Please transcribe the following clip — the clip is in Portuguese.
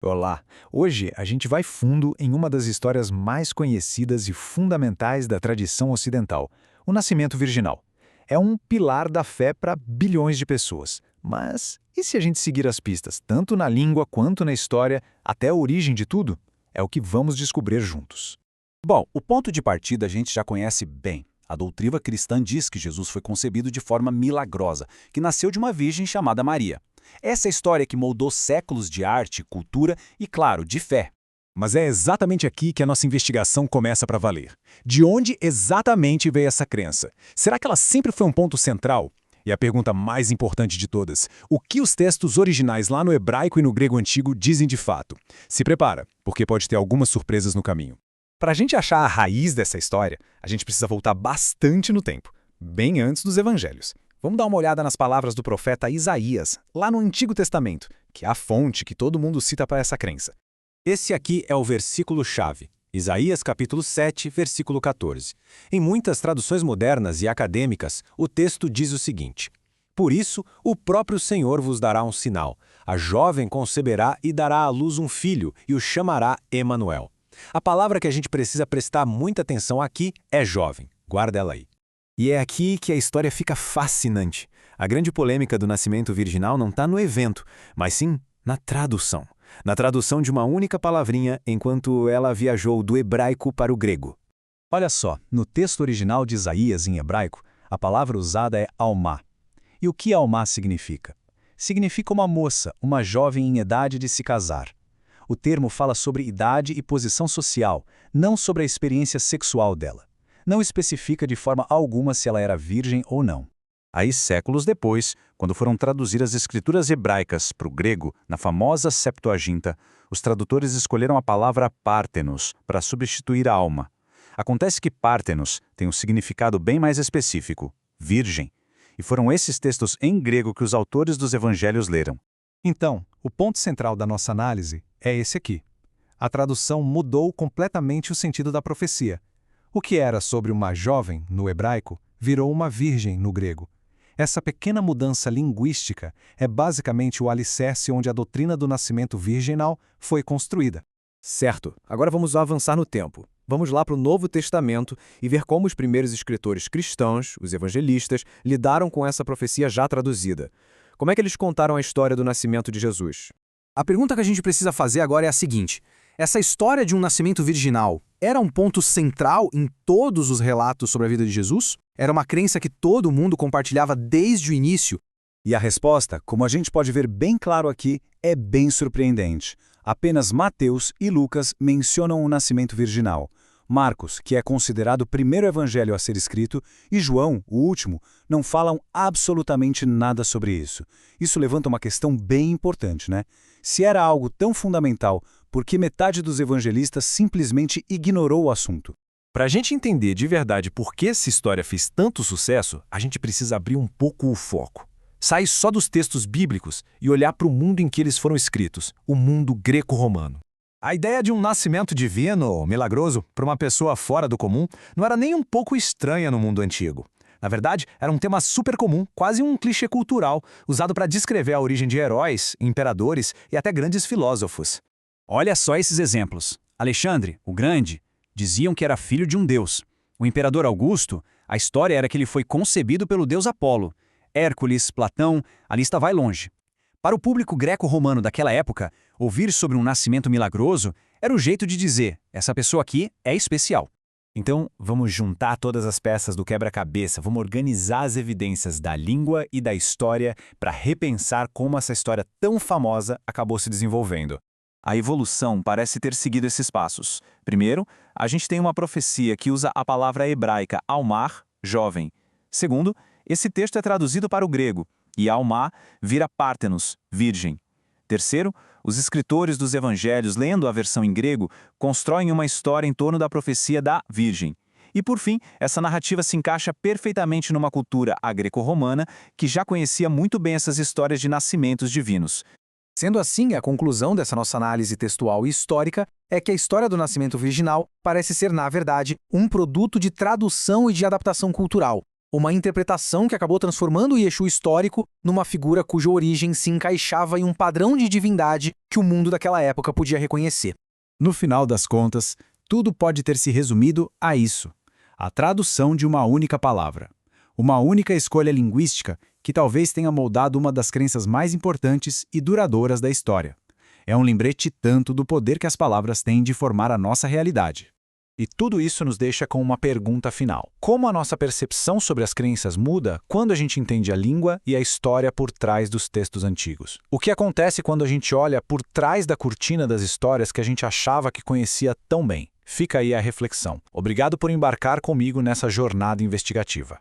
Olá! Hoje a gente vai fundo em uma das histórias mais conhecidas e fundamentais da tradição ocidental, o nascimento virginal. É um pilar da fé para bilhões de pessoas. Mas e se a gente seguir as pistas, tanto na língua quanto na história, até a origem de tudo? É o que vamos descobrir juntos. Bom, o ponto de partida a gente já conhece bem. A doutrina cristã diz que Jesus foi concebido de forma milagrosa, que nasceu de uma virgem chamada Maria. Essa é a história que moldou séculos de arte, cultura e, claro, de fé. Mas é exatamente aqui que a nossa investigação começa para valer. De onde exatamente veio essa crença? Será que ela sempre foi um ponto central? E a pergunta mais importante de todas, o que os textos originais lá no hebraico e no grego antigo dizem de fato? Se prepara, porque pode ter algumas surpresas no caminho. Para a gente achar a raiz dessa história, a gente precisa voltar bastante no tempo, bem antes dos evangelhos. Vamos dar uma olhada nas palavras do profeta Isaías, lá no Antigo Testamento, que é a fonte que todo mundo cita para essa crença. Esse aqui é o versículo-chave. Isaías capítulo 7, versículo 14. Em muitas traduções modernas e acadêmicas, o texto diz o seguinte: Por isso, o próprio Senhor vos dará um sinal. A jovem conceberá e dará à luz um filho, e o chamará Emanuel. A palavra que a gente precisa prestar muita atenção aqui é jovem. Guarda ela aí. E é aqui que a história fica fascinante. A grande polêmica do nascimento virginal não está no evento, mas sim na tradução. Na tradução de uma única palavrinha, enquanto ela viajou do hebraico para o grego. Olha só, no texto original de Isaías em hebraico, a palavra usada é almá. E o que almá significa? Significa uma moça, uma jovem em idade de se casar. O termo fala sobre idade e posição social, não sobre a experiência sexual dela. Não especifica de forma alguma se ela era virgem ou não. Aí, séculos depois, quando foram traduzidas as escrituras hebraicas para o grego, na famosa Septuaginta, os tradutores escolheram a palavra pártenos para substituir a alma. Acontece que pártenos tem um significado bem mais específico, virgem, e foram esses textos em grego que os autores dos evangelhos leram. Então, o ponto central da nossa análise é esse aqui. A tradução mudou completamente o sentido da profecia. O que era sobre uma jovem, no hebraico, virou uma virgem, no grego. Essa pequena mudança linguística é basicamente o alicerce onde a doutrina do nascimento virginal foi construída. Certo, agora vamos avançar no tempo. Vamos lá para o Novo Testamento e ver como os primeiros escritores cristãos, os evangelistas, lidaram com essa profecia já traduzida. Como é que eles contaram a história do nascimento de Jesus? A pergunta que a gente precisa fazer agora é a seguinte: essa história de um nascimento virginal era um ponto central em todos os relatos sobre a vida de Jesus? Era uma crença que todo mundo compartilhava desde o início? E a resposta, como a gente pode ver bem claro aqui, é bem surpreendente. Apenas Mateus e Lucas mencionam o nascimento virginal. Marcos, que é considerado o primeiro evangelho a ser escrito, e João, o último, não falam absolutamente nada sobre isso. Isso levanta uma questão bem importante, né? Se era algo tão fundamental, por que metade dos evangelistas simplesmente ignorou o assunto? Para a gente entender de verdade por que essa história fez tanto sucesso, a gente precisa abrir um pouco o foco. Sair só dos textos bíblicos e olhar para o mundo em que eles foram escritos, o mundo greco-romano. A ideia de um nascimento divino, milagroso, para uma pessoa fora do comum, não era nem um pouco estranha no mundo antigo. Na verdade, era um tema super comum, quase um clichê cultural, usado para descrever a origem de heróis, imperadores e até grandes filósofos. Olha só esses exemplos. Alexandre, o Grande, diziam que era filho de um deus. O imperador Augusto, a história era que ele foi concebido pelo deus Apolo. Hércules, Platão, a lista vai longe. Para o público greco-romano daquela época, ouvir sobre um nascimento milagroso era o jeito de dizer: essa pessoa aqui é especial. Então, vamos juntar todas as peças do quebra-cabeça, vamos organizar as evidências da língua e da história para repensar como essa história tão famosa acabou se desenvolvendo. A evolução parece ter seguido esses passos. Primeiro, a gente tem uma profecia que usa a palavra hebraica almar, jovem. Segundo, esse texto é traduzido para o grego, e almá vira pártenos, virgem. Terceiro, os escritores dos evangelhos, lendo a versão em grego, constroem uma história em torno da profecia da virgem. E por fim, essa narrativa se encaixa perfeitamente numa cultura greco-romana que já conhecia muito bem essas histórias de nascimentos divinos. Sendo assim, a conclusão dessa nossa análise textual e histórica é que a história do nascimento virginal parece ser, na verdade, um produto de tradução e de adaptação cultural. Uma interpretação que acabou transformando o Yeshua histórico numa figura cuja origem se encaixava em um padrão de divindade que o mundo daquela época podia reconhecer. No final das contas, tudo pode ter se resumido a isso: a tradução de uma única palavra. Uma única escolha linguística que talvez tenha moldado uma das crenças mais importantes e duradouras da história. É um lembrete tanto do poder que as palavras têm de formar a nossa realidade. E tudo isso nos deixa com uma pergunta final. Como a nossa percepção sobre as crenças muda quando a gente entende a língua e a história por trás dos textos antigos? O que acontece quando a gente olha por trás da cortina das histórias que a gente achava que conhecia tão bem? Fica aí a reflexão. Obrigado por embarcar comigo nessa jornada investigativa.